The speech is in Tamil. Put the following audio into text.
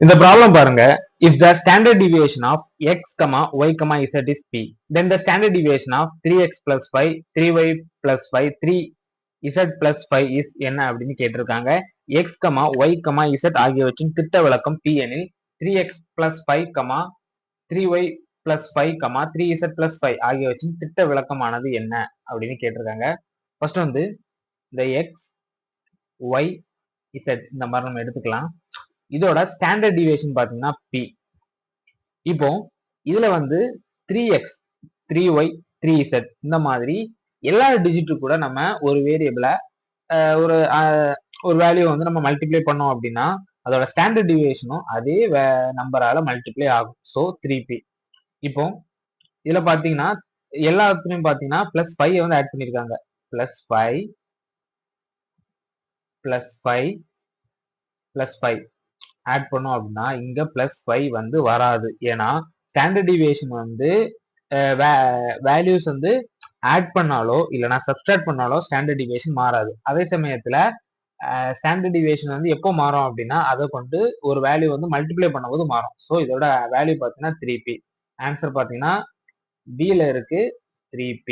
இந்த ப்ராப்ளம் பாருங்க. If the standard deviation of x, y, z is p, then the standard deviation of 3x plus 5, 3y plus 5, 3z plus 5 is என்ன அப்படின்னு கேட்டிருக்காங்க. x, y, z ஆகியவற்றின் திட்ட விலக்கம் p எனில் 3x plus 5, 3y plus 5, 3z plus 5 ஆகியவற்றின் திட்ட விலக்கமானது என்ன அப்படின்னு கேட்டிருக்காங்க. ஃபர்ஸ்ட் வந்து இந்த x, y, z இந்த மாதிரி நம்ம எடுத்துக்கலாம். இதோட ஸ்டாண்டர்ட் டிவியேஷன் பாத்தீங்கன்னா p. இப்போ இதுல வந்து 3x, 3y, 3z இந்த மாதிரி எல்லா டிஜிட்டு கூட நம்ம ஒரு வேரியபிள ஒரு ஒரு வேல்யூ வந்து நம்ம மல்டிப்ளை பண்ணோம் அப்படின்னா அதோட ஸ்டாண்டர்ட் டிவியேஷனும் அதே நம்பரால மல்டிப்ளை ஆகும். So 3p. இப்போ இதுல பாத்தீங்கன்னா எல்லாத்துலயும் பாத்தீங்கன்னா +5 வந்து ஆட் பண்ணிருக்காங்க. +5 +5 +5 ஆட் பண்ணோம் அப்படின்னா இங்க +5 வந்து வராது. ஏன்னா ஸ்டாண்டர்ட் டிவியேஷன் வந்து வேல்யூஸ் வந்து ஆட் பண்ணாலோ இல்லைன்னா சப்ஸ்ட்ராக்ட் பண்ணாலோ ஸ்டாண்டர்ட் டிவியேஷன் மாறாது. அதே சமயத்துல ஸ்டாண்டர்ட் டிவியேஷன் வந்து எப்போ மாறும் அப்படின்னா அதை கொண்டு ஒரு வேல்யூ வந்து மல்டிப்ளை பண்ணும்போது மாறும். ஸோ இதோட வேல்யூ பார்த்தீங்கன்னா 3p. ஆன்சர் பார்த்தீங்கன்னா பில இருக்கு 3p.